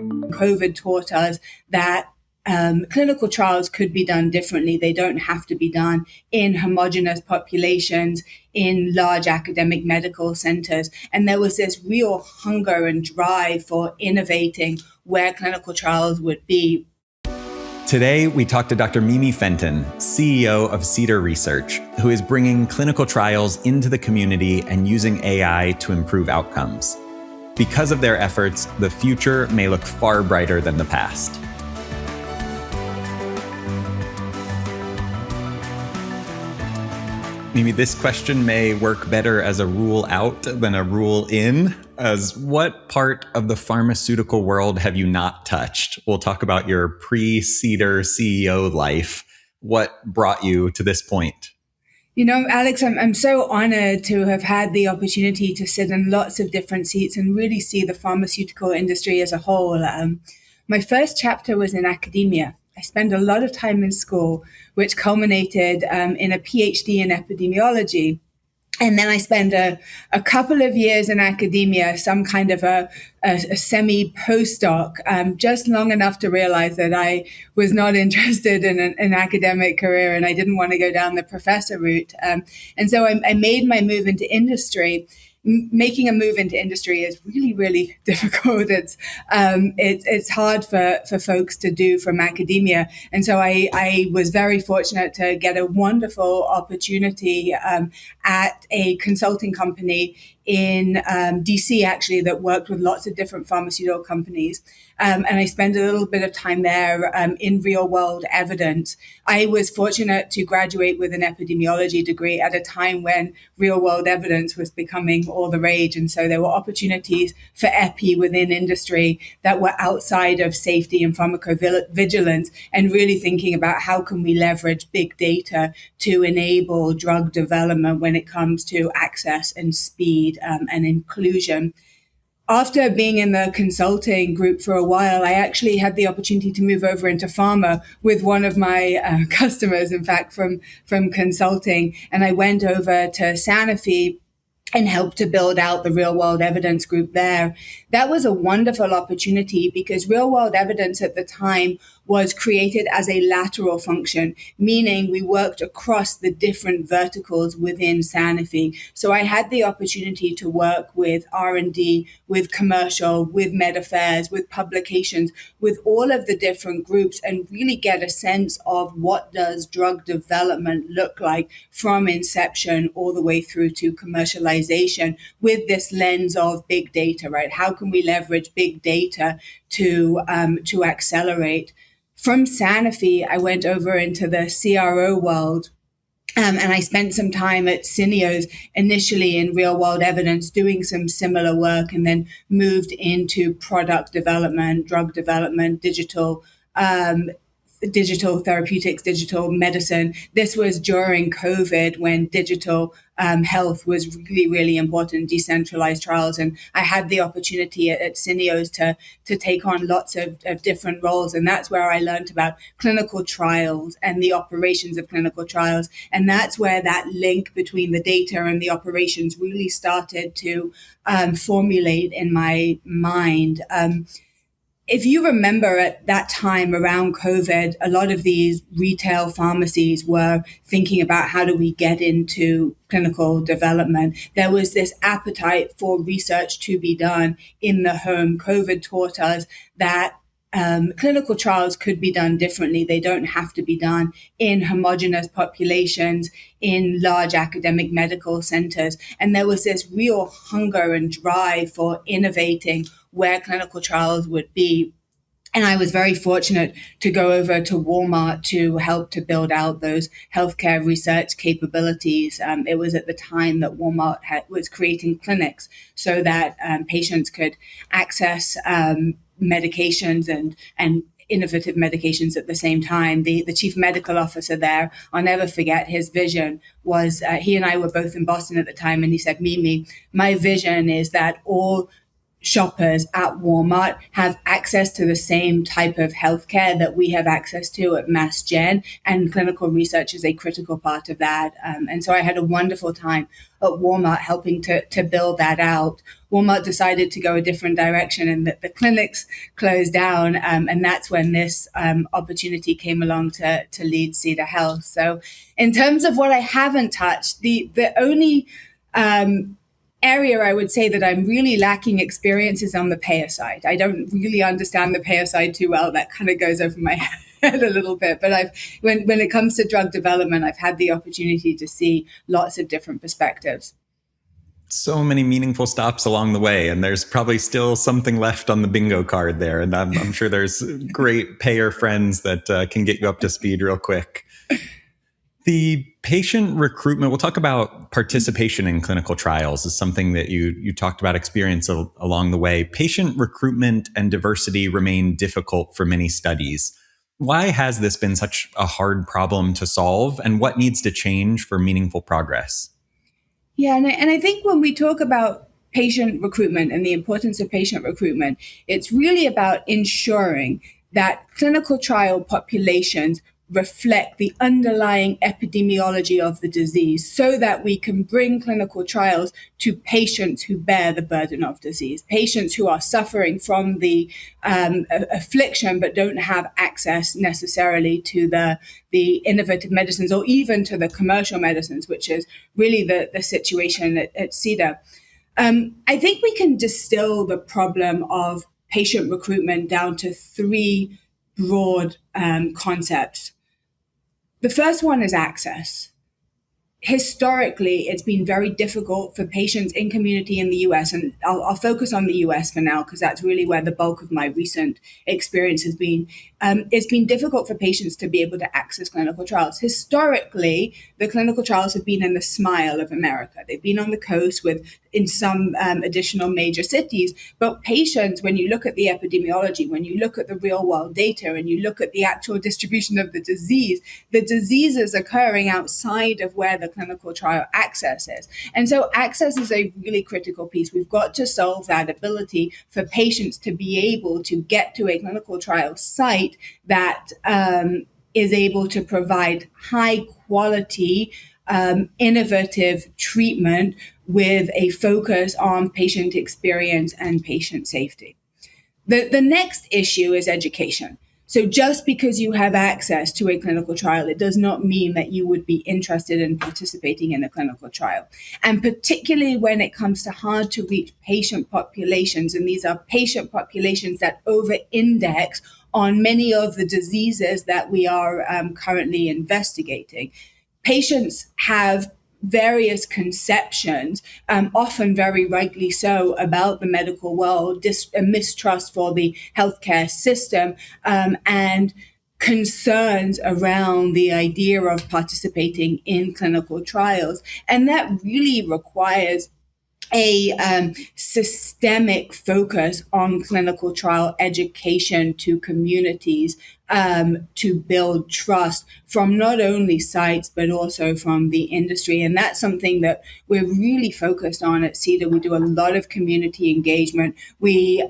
COVID taught us that clinical trials could be done differently. They don't have to be done in homogeneous populations in large academic medical centers. And there was this real hunger and drive for innovating where clinical trials would be. Today, we talked to Dr. Mimi Fenton, CEO of Cedar Research, who is bringing clinical trials into the community and using AI to improve outcomes. Because of their efforts, the future may look far brighter than the past. Mimi, this question may work better as a rule out than a rule in. As what part of the pharmaceutical world have you not touched? We'll talk about your pre-Cedar CEO life. What brought you to this point? You know, Alex, I'm so honored to have had the opportunity to sit in lots of different seats and really see the pharmaceutical industry as a whole. My first chapter was in academia. I spent a lot of time in school, which culminated in a PhD in epidemiology. And then I spent a couple of years in academia, some kind of a semi-postdoc, just long enough to realize that I was not interested in an academic career and I didn't want to go down the professor route. And so I made my move into industry. Making a move into industry is really, really difficult. It's hard for folks to do from academia. And so I was very fortunate to get a wonderful opportunity at a consulting company in DC, actually, that worked with lots of different pharmaceutical companies. And I spent a little bit of time there in real world evidence. I was fortunate to graduate with an epidemiology degree at a time when real world evidence was becoming all the rage. And so there were opportunities for epi within industry that were outside of safety and pharmacovigilance, and really thinking about how can we leverage big data to enable drug development when it comes to access and speed and inclusion. After being in the consulting group for a while, I actually had the opportunity to move over into pharma with one of my customers, in fact, from consulting. And I went over to Sanofi and helped to build out the real world evidence group there. That was a wonderful opportunity because real world evidence at the time was created as a lateral function, meaning we worked across the different verticals within Sanofi. So I had the opportunity to work with R&D, with commercial, with med affairs, with publications, with all of the different groups, and really get a sense of what does drug development look like from inception all the way through to commercialization with this lens of big data, right? How can we leverage big data to accelerate? From Sanofi, I went over into the CRO world, and I spent some time at Syneos, initially in real world evidence, doing some similar work, and then moved into product development, drug development, digital therapeutics, digital medicine. This was during COVID when digital health was really, really important, decentralized trials. And I had the opportunity at Syneos to take on lots of different roles. And that's where I learned about clinical trials and the operations of clinical trials. And that's where that link between the data and the operations really started to formulate in my mind. If you remember at that time around COVID, a lot of these retail pharmacies were thinking about how do we get into clinical development. There was this appetite for research to be done in the home. COVID taught us that clinical trials could be done differently. They don't have to be done in homogeneous populations in large academic medical centers. And there was this real hunger and drive for innovating where clinical trials would be. And I was very fortunate to go over to Walmart to help to build out those healthcare research capabilities. It was at the time that Walmart was creating clinics so that patients could access medications and innovative medications at the same time. The chief medical officer there, I'll never forget his vision was, he and I were both in Boston at the time, and he said, Mimi, my vision is that all shoppers at Walmart have access to the same type of healthcare that we have access to at Mass Gen, and clinical research is a critical part of that. And so I had a wonderful time at Walmart helping to build that out. Walmart decided to go a different direction and the clinics closed down. And that's when this opportunity came along to lead Cedar Health. So in terms of what I haven't touched, the only area I would say that I'm really lacking experience is on the payer side. I don't really understand the payer side too well. That kind of goes over my head a little bit. But when it comes to drug development, I've had the opportunity to see lots of different perspectives. So many meaningful stops along the way, and there's probably still something left on the bingo card there. And I'm sure there's great payer friends that can get you up to speed real quick. The patient recruitment, we'll talk about participation in clinical trials is something that you talked about experience along the way. Patient recruitment and diversity remain difficult for many studies. Why has this been such a hard problem to solve, and what needs to change for meaningful progress? Yeah, and I think when we talk about patient recruitment and the importance of patient recruitment, it's really about ensuring that clinical trial populations reflect the underlying epidemiology of the disease so that we can bring clinical trials to patients who bear the burden of disease, patients who are suffering from the affliction but don't have access necessarily to the innovative medicines or even to the commercial medicines, which is really the situation at Cedar. I think we can distill the problem of patient recruitment down to three broad concepts. The first one is access. Historically, it's been very difficult for patients in community in the US, and I'll focus on the US for now because that's really where the bulk of my recent experience has been. It's been difficult for patients to be able to access clinical trials. Historically, the clinical trials have been in the smile of America. They've been on the coast in some additional major cities, but patients, when you look at the epidemiology, when you look at the real world data, and you look at the actual distribution of the disease is occurring outside of where the clinical trial access is. And so access is a really critical piece. We've got to solve that ability for patients to be able to get to a clinical trial site that is able to provide high quality, innovative treatment with a focus on patient experience and patient safety. The next issue is education. So just because you have access to a clinical trial, it does not mean that you would be interested in participating in a clinical trial. And particularly when it comes to hard to reach patient populations, and these are patient populations that over-index on many of the diseases that we are currently investigating. Patients have various conceptions, often very rightly so, about the medical world, mistrust for the healthcare system, and concerns around the idea of participating in clinical trials. And that really requires a systemic focus on clinical trial education to communities to build trust from not only sites, but also from the industry. And that's something that we're really focused on at Cedar. We do a lot of community engagement. We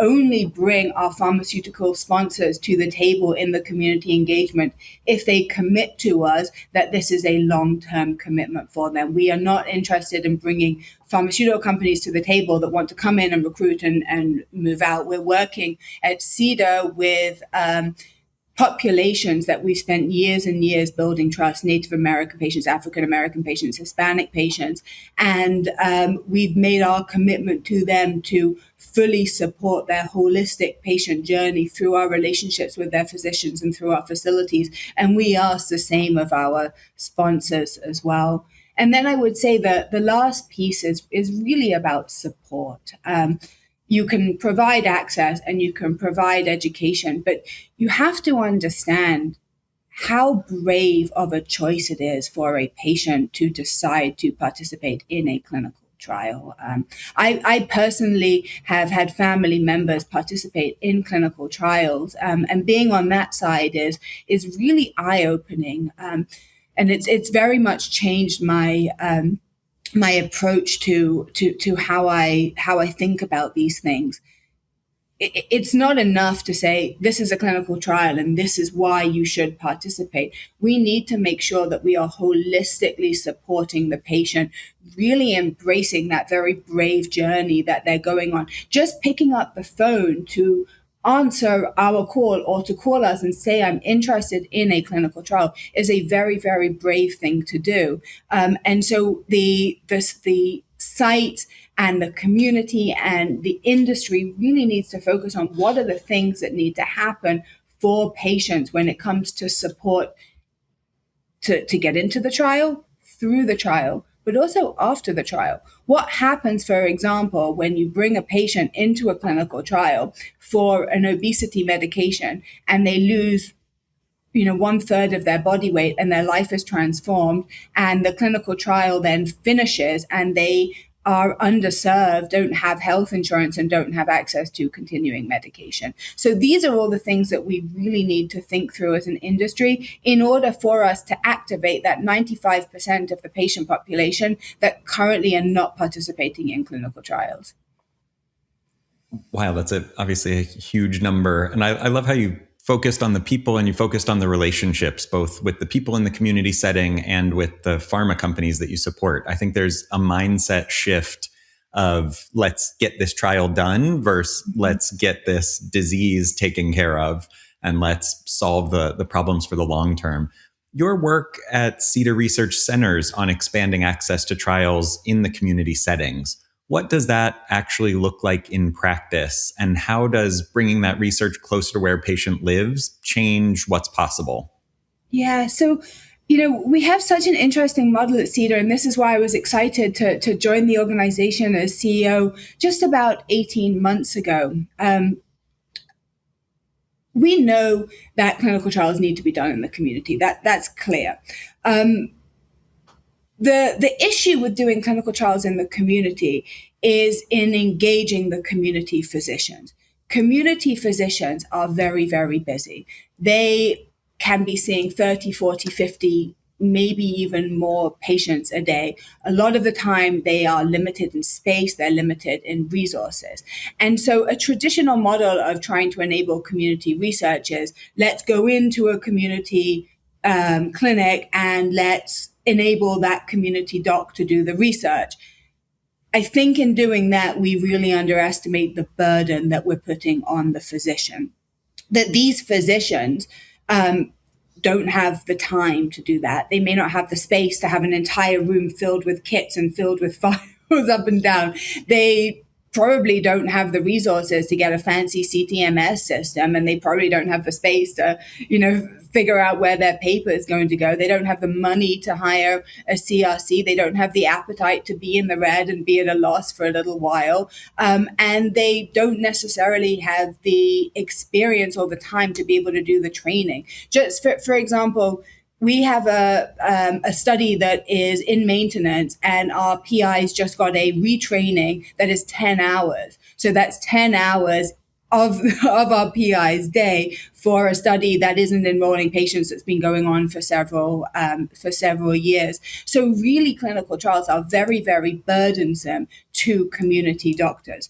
only bring our pharmaceutical sponsors to the table in the community engagement if they commit to us that this is a long-term commitment for them. We are not interested in bringing pharmaceutical companies to the table that want to come in and recruit and move out. We're working at Cedar with populations that we've spent years and years building trust: Native American patients, African American patients, Hispanic patients. And we've made our commitment to them to fully support their holistic patient journey through our relationships with their physicians and through our facilities. And we ask the same of our sponsors as well. And then I would say that the last piece is really about support. You can provide access and you can provide education, but you have to understand how brave of a choice it is for a patient to decide to participate in a clinical trial. I personally have had family members participate in clinical trials, and being on that side is really eye-opening. And it's very much changed my my approach to how I think about these things. It's not enough to say this is a clinical trial and this is why you should participate. We need to make sure that we are holistically supporting the patient, really embracing that very brave journey that they're going on. Just picking up the phone to answer our call or to call us and say, I'm interested in a clinical trial is a very, very brave thing to do. And so the site and the community and the industry really needs to focus on what are the things that need to happen for patients when it comes to support to get into the trial, through the trial, but also after the trial. What happens, for example, when you bring a patient into a clinical trial for an obesity medication and they lose 1/3 of their body weight and their life is transformed, and the clinical trial then finishes and they are underserved, don't have health insurance, and don't have access to continuing medication. So these are all the things that we really need to think through as an industry in order for us to activate that 95% of the patient population that currently are not participating in clinical trials. Wow, that's obviously a huge number. And I love how you focused on the people and you focused on the relationships, both with the people in the community setting and with the pharma companies that you support. I think there's a mindset shift of let's get this trial done versus let's get this disease taken care of and let's solve the problems for the long term. Your work at Cedar Research centers on expanding access to trials in the community settings. What does that actually look like in practice? And how does bringing that research closer to where a patient lives change what's possible? Yeah, so, we have such an interesting model at Cedar, and this is why I was excited to join the organization as CEO just about 18 months ago. We know that clinical trials need to be done in the community. That's clear. The issue with doing clinical trials in the community is in engaging the community physicians. Community physicians are very, very busy. They can be seeing 30, 40, 50, maybe even more patients a day. A lot of the time they are limited in space, they're limited in resources. And so a traditional model of trying to enable community research is let's go into a community clinic and let's enable that community doc to do the research. I think in doing that, we really underestimate the burden that we're putting on the physician. That these physicians don't have the time to do that. They may not have the space to have an entire room filled with kits and filled with files up and down. They probably don't have the resources to get a fancy CTMS system, and they probably don't have the space to, figure out where their paper is going to go. They don't have the money to hire a CRC. They don't have the appetite to be in the red and be at a loss for a little while. And they don't necessarily have the experience or the time to be able to do the training. Just for example, we have a study that is in maintenance, and our PIs just got a retraining that is 10 hours. So that's 10 hours of our PI's day for a study that isn't enrolling patients that's been going on for several years. So really, clinical trials are very, very burdensome to community doctors.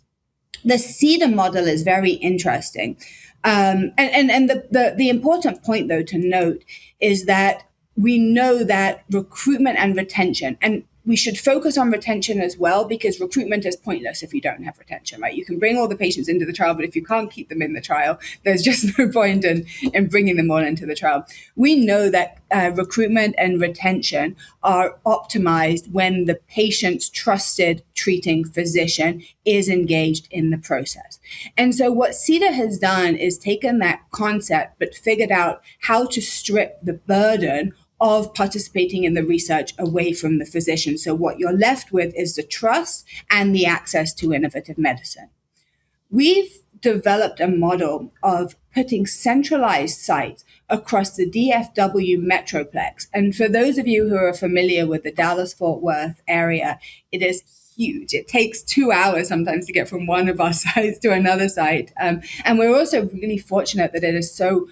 The Cedar model is very interesting. And the important point, though, to note is that we know that recruitment and retention, and we should focus on retention as well, because recruitment is pointless if you don't have retention, right? You can bring all the patients into the trial, but if you can't keep them in the trial, there's just no point in bringing them all into the trial. We know that recruitment and retention are optimized when the patient's trusted treating physician is engaged in the process. And so what Cedar has done is taken that concept, but figured out how to strip the burden of participating in the research away from the physician. So what you're left with is the trust and the access to innovative medicine. We've developed a model of putting centralized sites across the DFW Metroplex. And for those of you who are familiar with the Dallas-Fort Worth area, it is huge. It takes 2 hours sometimes to get from one of our sites to another site. And we're also really fortunate that it is so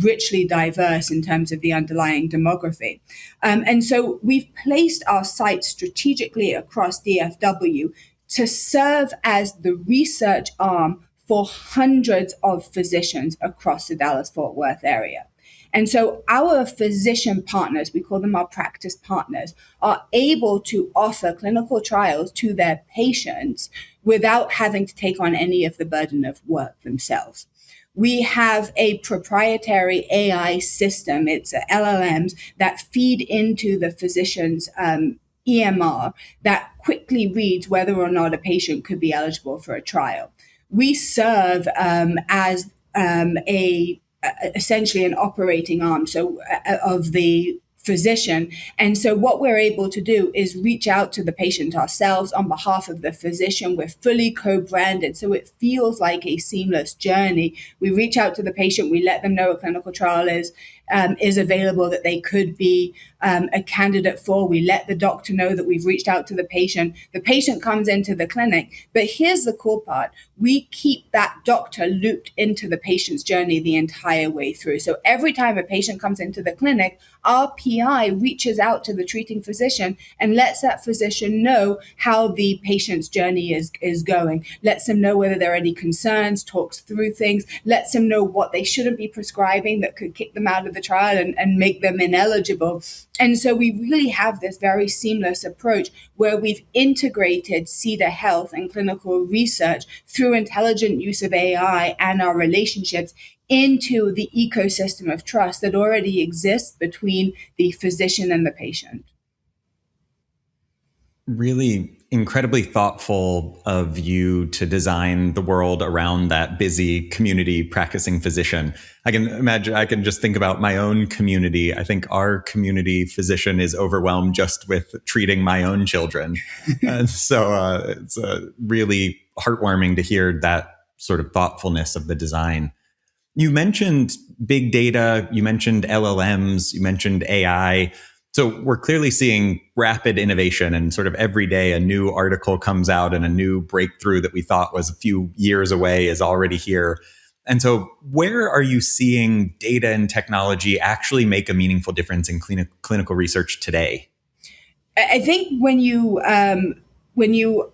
richly diverse in terms of the underlying demography. And so we've placed our sites strategically across DFW to serve as the research arm for hundreds of physicians across the Dallas-Fort Worth area. And so our physician partners, we call them our practice partners, are able to offer clinical trials to their patients without having to take on any of the burden of work themselves. We have a proprietary AI system, it's LLMs, that feed into the physician's EMR that quickly reads whether or not a patient could be eligible for a trial. We serve as essentially an operating arm of the physician. And so what we're able to do is reach out to the patient ourselves on behalf of the physician. We're fully co-branded, so it feels like a seamless journey. We reach out to the patient, we let them know a clinical trial is available that they could be a candidate for. We let the doctor know that we've reached out to the patient. The patient comes into the clinic. But here's the cool part. We keep that doctor looped into the patient's journey the entire way through. So every time a patient comes into the clinic, our PI reaches out to the treating physician and lets that physician know how the patient's journey is going, lets them know whether there are any concerns, talks through things, lets them know what they shouldn't be prescribing that could kick them out of the trial and make them ineligible. And so we really have this very seamless approach where we've integrated Cedar Health and clinical research through intelligent use of AI and our relationships into the ecosystem of trust that already exists between the physician and the patient. Really incredibly thoughtful of you to design the world around that busy community practicing physician. I can just think about my own community. I think our community physician is overwhelmed just with treating my own children. And so it's really heartwarming to hear that sort of thoughtfulness of the design. You mentioned big data, you mentioned LLMs, you mentioned AI. So we're clearly seeing rapid innovation, and sort of every day a new article comes out and a new breakthrough that we thought was a few years away is already here. And so where are you seeing data and technology actually make a meaningful difference in clinical research today? I think when you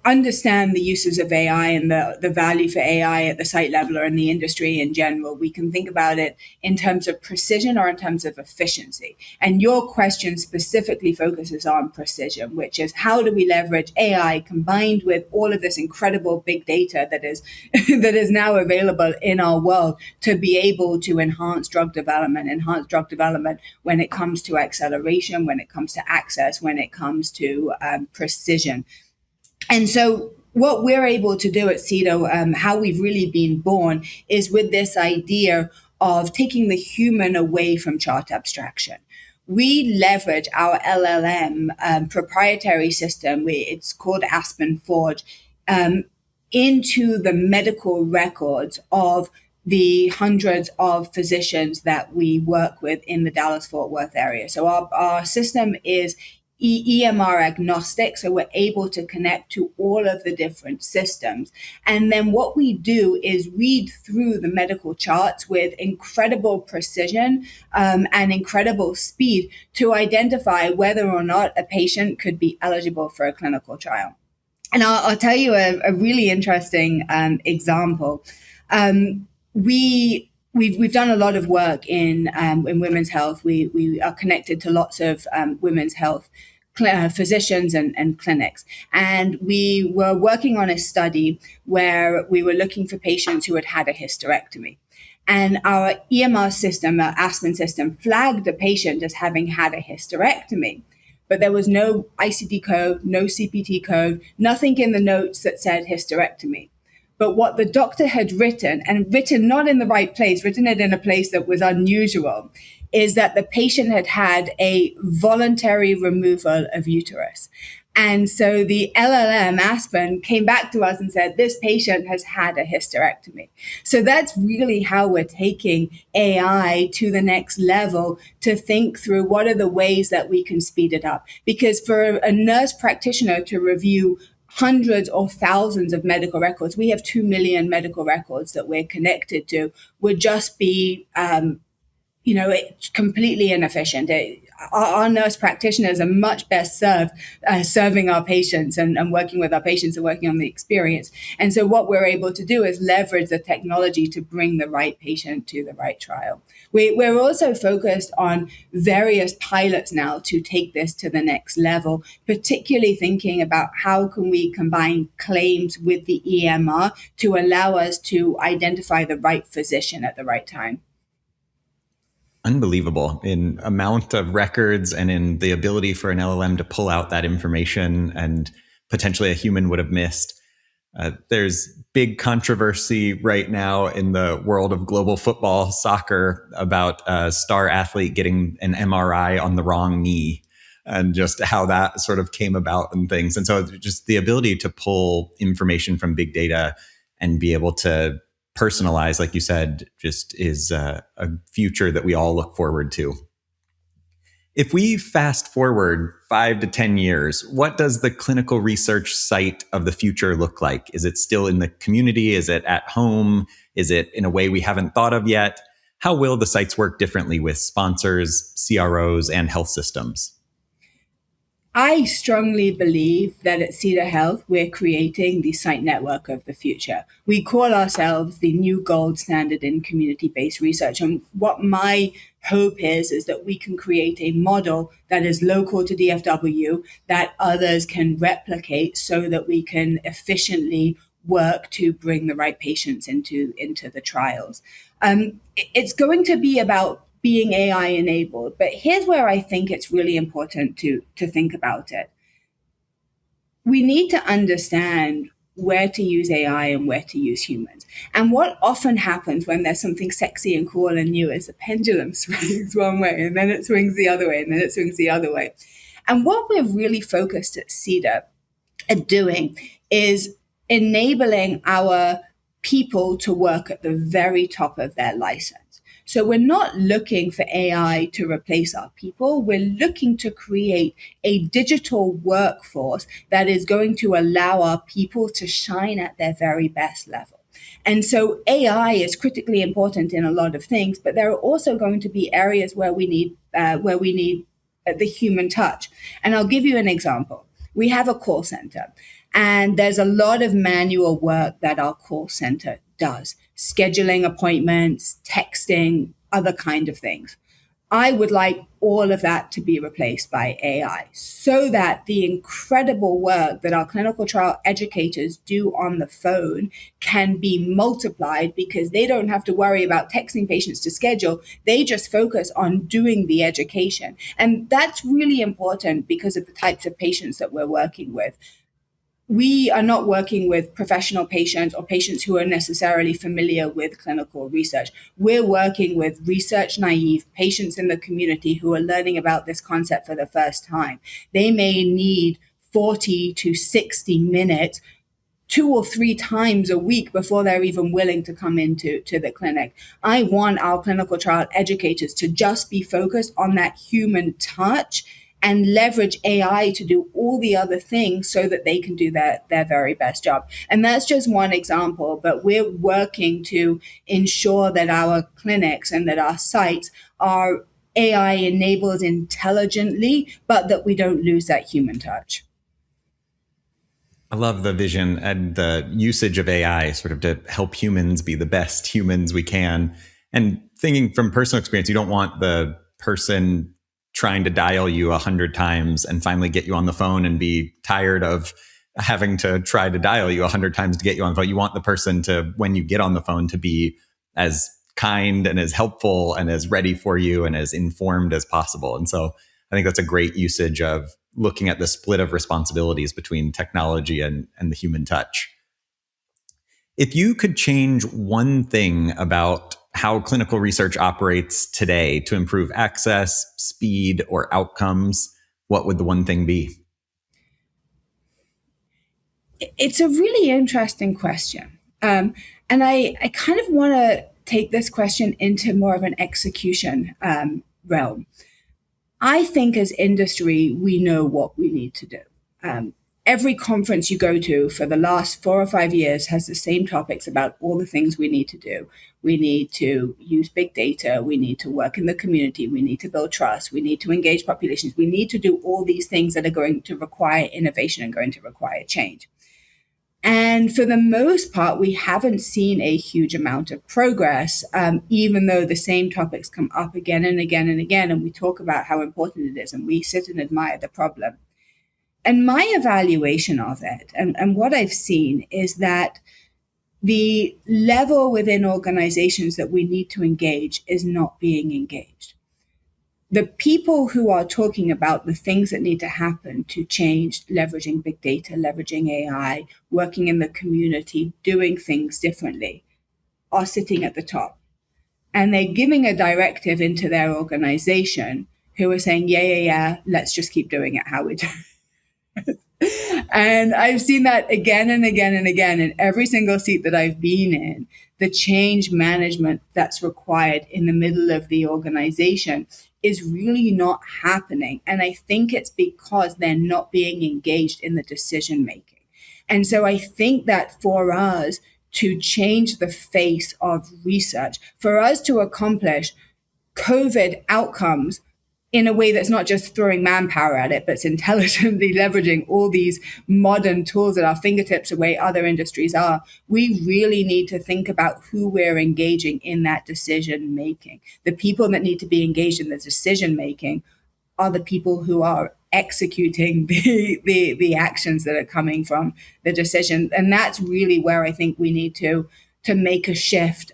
understand the uses of AI and the value for AI at the site level or in the industry in general, we can think about it in terms of precision or in terms of efficiency. And your question specifically focuses on precision, which is how do we leverage AI combined with all of this incredible big data that is now available in our world to be able to enhance drug development when it comes to acceleration, when it comes to access, when it comes to precision. And so what we're able to do at Cedar, how we've really been born, is with this idea of taking the human away from chart abstraction. We leverage our LLM proprietary system, it's called Aspen Forge, into the medical records of the hundreds of physicians that we work with in the Dallas-Fort Worth area. So our system is EMR agnostic, so we're able to connect to all of the different systems. And then what we do is read through the medical charts with incredible precision and incredible speed to identify whether or not a patient could be eligible for a clinical trial. And I'll tell you a really interesting example. We've done a lot of work in women's health. We are connected to lots of women's health physicians and clinics. And we were working on a study where we were looking for patients who had had a hysterectomy. And our EMR system, our Aspen system, flagged a patient as having had a hysterectomy. But there was no ICD code, no CPT code, nothing in the notes that said hysterectomy. But what the doctor had written, and written not in the right place, written it in a place that was unusual, is that the patient had had a voluntary removal of uterus. And so the LLM Aspen came back to us and said, this patient has had a hysterectomy. So that's really how we're taking AI to the next level to think through what are the ways that we can speed it up. Because for a nurse practitioner to review hundreds or thousands of medical records, we have 2 million medical records that we're connected to, would just be it's completely inefficient. Our nurse practitioners are much best served serving our patients and working with our patients and working on the experience. And so what we're able to do is leverage the technology to bring the right patient to the right trial. We're also focused on various pilots now to take this to the next level, particularly thinking about how can we combine claims with the EMR to allow us to identify the right physician at the right time. Unbelievable in amount of records and in the ability for an LLM to pull out that information and potentially a human would have missed. There's big controversy right now in the world of global football, soccer, about a star athlete getting an MRI on the wrong knee and just how that sort of came about and things. And so just the ability to pull information from big data and be able to personalize, like you said, just is a future that we all look forward to. If we fast forward 5 to 10 years, what does the clinical research site of the future look like? Is it still in the community? Is it at home? Is it in a way we haven't thought of yet? How will the sites work differently with sponsors, CROs, and health systems? I strongly believe that at Cedar Health, we're creating the site network of the future. We call ourselves the new gold standard in community-based research. And what my hope is that we can create a model that is local to DFW that others can replicate so that we can efficiently work to bring the right patients into the trials. It's going to be about being AI enabled. But here's where I think it's really important to think about it. We need to understand where to use AI and where to use humans. And what often happens when there's something sexy and cool and new is the pendulum swings one way and then it swings the other way and then it swings the other way. And what we're really focused at Cedar at doing is enabling our people to work at the very top of their license. So we're not looking for AI to replace our people. We're looking to create a digital workforce that is going to allow our people to shine at their very best level. And so AI is critically important in a lot of things, but there are also going to be areas where we need the human touch. And I'll give you an example. We have a call center, and there's a lot of manual work that our call center does. Scheduling appointments, texting, other kind of things. I would like all of that to be replaced by AI so that the incredible work that our clinical trial educators do on the phone can be multiplied because they don't have to worry about texting patients to schedule. They just focus on doing the education. And that's really important because of the types of patients that we're working with. We are not working with professional patients or patients who are necessarily familiar with clinical research. We're working with research naive patients in the community who are learning about this concept for the first time. They may need 40 to 60 minutes 2 or 3 times a week before they're even willing to come into the clinic. I want our clinical trial educators to just be focused on that human touch and leverage AI to do all the other things so that they can do their very best job. And that's just one example, but we're working to ensure that our clinics and that our sites are AI enabled intelligently, but that we don't lose that human touch. I love the vision and the usage of AI sort of to help humans be the best humans we can. And thinking from personal experience, you don't want the person trying to dial you 100 times and finally get you on the phone and be tired of having to try to dial you 100 times to get you on the phone. You want the person to, when you get on the phone, to be as kind and as helpful and as ready for you and as informed as possible. And so I think that's a great usage of looking at the split of responsibilities between technology and the human touch. If you could change one thing about how clinical research operates today to improve access, speed, or outcomes, what would the one thing be? It's a really interesting question. And I kind of want to take this question into more of an execution realm. I think as industry, we know what we need to do. every conference you go to for the last 4 or 5 years has the same topics about all the things we need to do. We need to use big data. We need to work in the community. We need to build trust. We need to engage populations. We need to do all these things that are going to require innovation and going to require change. And for the most part, we haven't seen a huge amount of progress, even though the same topics come up again and again and again. And we talk about how important it is, and we sit and admire the problem. And my evaluation of it and what I've seen is that the level within organizations that we need to engage is not being engaged. The people who are talking about the things that need to happen to change, leveraging big data, leveraging AI, working in the community, doing things differently, are sitting at the top. And they're giving a directive into their organization who are saying, yeah, let's just keep doing it how we do. And I've seen that again and again and again in every single seat that I've been in. The change management that's required in the middle of the organization is really not happening. And I think it's because they're not being engaged in the decision making. And so I think that for us to change the face of research, for us to accomplish COVID outcomes in a way that's not just throwing manpower at it, but it's intelligently leveraging all these modern tools at our fingertips the way other industries are, we really need to think about who we're engaging in that decision making. The people that need to be engaged in the decision making are the people who are executing the actions that are coming from the decision. And that's really where I think we need to make a shift.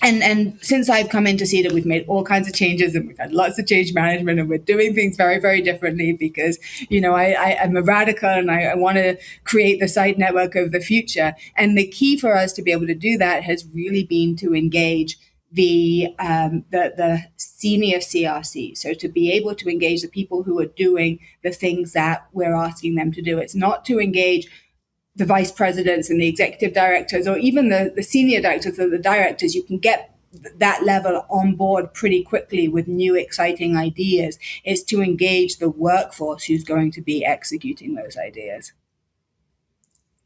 And since I've come into Cedar, we've made all kinds of changes and we've had lots of change management and we're doing things very, very differently because, I'm a radical and I want to create the site network of the future. And the key for us to be able to do that has really been to engage the senior CRC. So to be able to engage the people who are doing the things that we're asking them to do. It's not to engage the vice presidents and the executive directors, or even the senior directors or the directors. You can get that level on board pretty quickly with new exciting ideas. Is to engage the workforce who's going to be executing those ideas.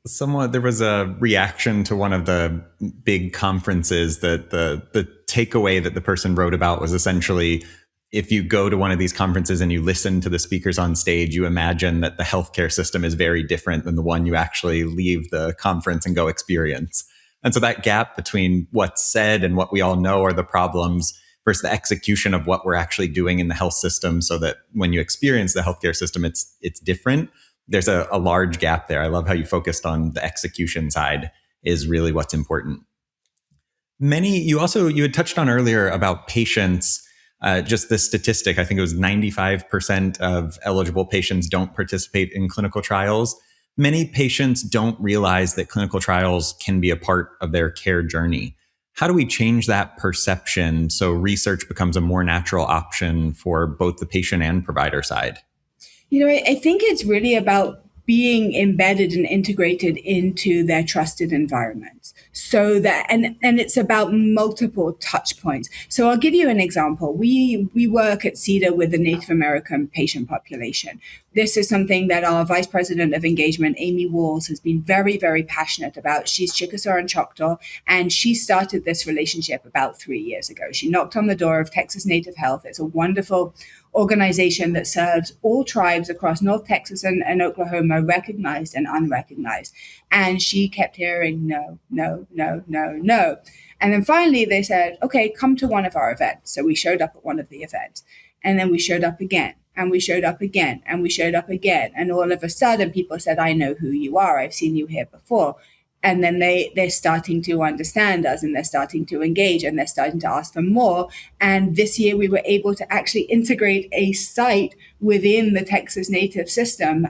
There was a reaction to one of the big conferences that the takeaway that the person wrote about was essentially, if you go to one of these conferences and you listen to the speakers on stage, you imagine that the healthcare system is very different than the one you actually leave the conference and go experience. And so that gap between what's said and what we all know are the problems versus the execution of what we're actually doing in the health system, so that when you experience the healthcare system, it's different. There's a large gap there. I love how you focused on the execution side is really what's important. You had touched on earlier about patients. Just this statistic, I think it was 95% of eligible patients don't participate in clinical trials. Many patients don't realize that clinical trials can be a part of their care journey. How do we change that perception so research becomes a more natural option for both the patient and provider side? I think it's really about being embedded and integrated into their trusted environments. So that, and it's about multiple touch points. So I'll give you an example. We work at Cedar with the Native American patient population. This is something that our Vice President of Engagement, Amy Walls, has been very, very passionate about. She's Chickasaw and Choctaw, and she started this relationship about 3 years ago. She knocked on the door of Texas Native Health. It's a wonderful organization that serves all tribes across North Texas and Oklahoma, recognized and unrecognized. And she kept hearing no, no, no, no, no. And then finally they said, okay, come to one of our events. So we showed up at one of the events. And then we showed up again. And we showed up again. And we showed up again. And all of a sudden people said, I know who you are. I've seen you here before. And then they're starting to understand us, and they're starting to engage, and they're starting to ask for more. And this year we were able to actually integrate a site within the Texas Native system.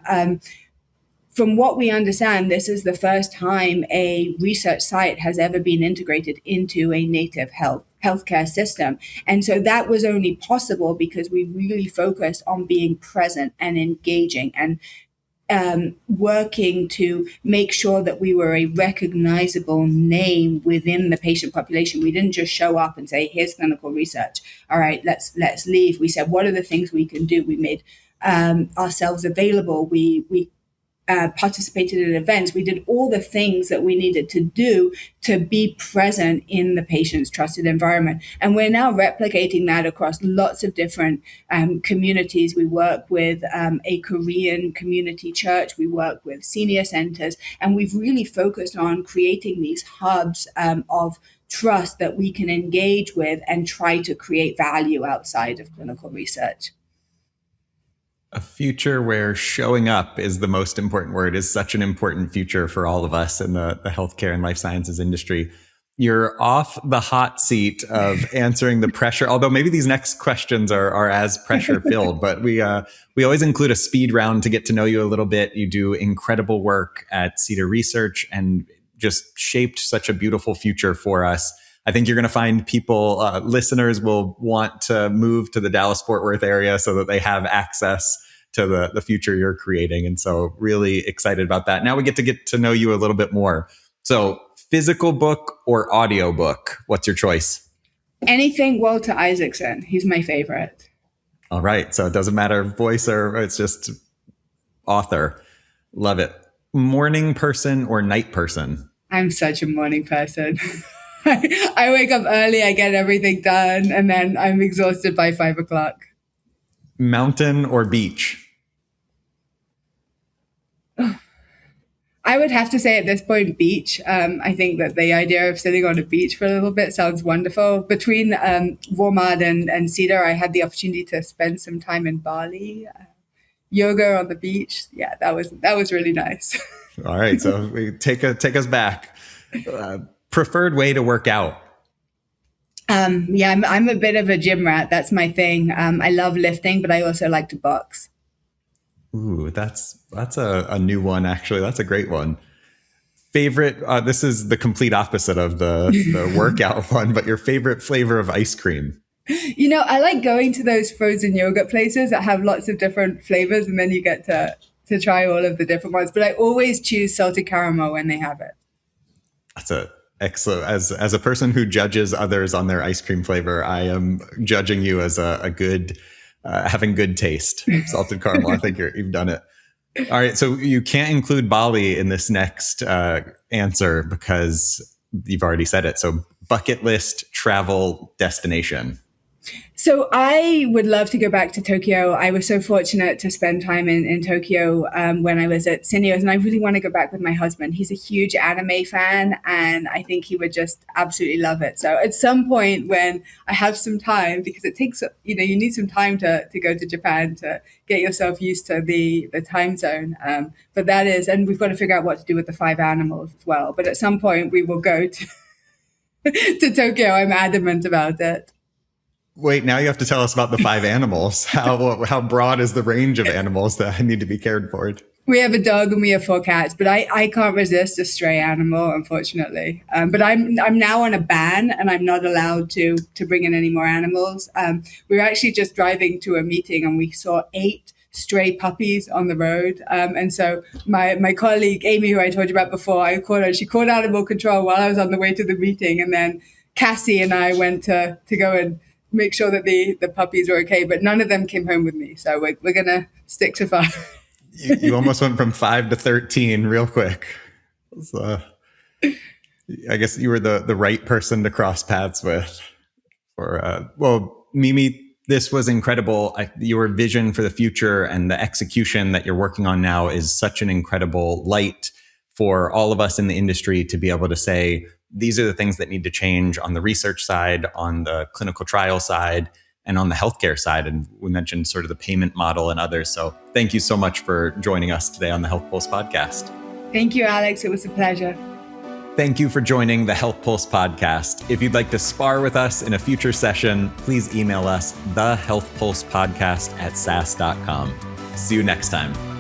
From what we understand, this is the first time a research site has ever been integrated into a Native healthcare system. And so that was only possible because we really focused on being present and engaging and working to make sure that we were a recognizable name within the patient population. We didn't just show up and say, here's clinical research. All right, let's leave. We said, what are the things we can do? We made ourselves available. We participated in events. We did all the things that we needed to do to be present in the patient's trusted environment. And we're now replicating that across lots of different communities. We work with a Korean community church. We work with senior centers. And we've really focused on creating these hubs of trust that we can engage with and try to create value outside of clinical research. A future where showing up is the most important word is such an important future for all of us in the healthcare and life sciences industry. You're off the hot seat of answering the pressure, although maybe these next questions are as pressure filled, but we always include a speed round to get to know you a little bit. You do incredible work at Cedar Research and just shaped such a beautiful future for us. I think you're going to find people, listeners will want to move to the Dallas-Fort Worth area so that they have access to the future you're creating. And so really excited about that. Now we get to know you a little bit more. So physical book or audio book, what's your choice? Anything Walter Isaacson. He's my favorite. All right. So it doesn't matter voice or it's just author. Love it. Morning person or night person? I'm such a morning person. I wake up early, I get everything done, and then I'm exhausted by 5 o'clock. Mountain or beach? I would have to say at this point, beach. I think that the idea of sitting on a beach for a little bit sounds wonderful. Between Wormad and Cedar, I had the opportunity to spend some time in Bali, yoga on the beach. Yeah, that was really nice. All right, so we take us back. Preferred way to work out? I'm a bit of a gym rat. That's my thing. I love lifting, but I also like to box. Ooh, that's a new one, actually. That's a great one. Favorite, this is the complete opposite of the workout one, but your favorite flavor of ice cream? You know, I like going to those frozen yogurt places that have lots of different flavors, and then you get to try all of the different ones. But I always choose salted caramel when they have it. That's excellent. As a person who judges others on their ice cream flavor, I am judging you as a good, having good taste. Salted caramel, I think you've done it. All right. So you can't include Bali in this next answer because you've already said it. So bucket list travel destination. So I would love to go back to Tokyo. I was so fortunate to spend time in Tokyo when I was at Syneos, and I really want to go back with my husband. He's a huge anime fan, and I think he would just absolutely love it. So at some point when I have some time, because it takes, you need some time to go to Japan to get yourself used to the time zone. But that is, and we've got to figure out what to do with the 5 animals as well. But at some point we will go to Tokyo. I'm adamant about it. Wait, now you have to tell us about the 5 animals. How broad is the range of animals that need to be cared for? We have a dog and we have 4 cats, but I can't resist a stray animal, unfortunately. But I'm now on a ban, and I'm not allowed to bring in any more animals. We were actually just driving to a meeting, and we saw 8 stray puppies on the road. And so my colleague, Amy, who I told you about before, I called her. She called animal control while I was on the way to the meeting. And then Cassie and I went to go and make sure that the puppies are okay, but none of them came home with me. So we're going to stick to 5. You almost went from 5 to 13 real quick. So, I guess you were the right person to cross paths with. Well, Mimi, this was incredible. Your vision for the future and the execution that you're working on now is such an incredible light for all of us in the industry to be able to say, these are the things that need to change on the research side, on the clinical trial side, and on the healthcare side. And we mentioned sort of the payment model and others. So thank you so much for joining us today on the Health Pulse podcast. Thank you, Alex. It was a pleasure. Thank you for joining the Health Pulse podcast. If you'd like to spar with us in a future session, please email us, thehealthpulsepodcast@sas.com. See you next time.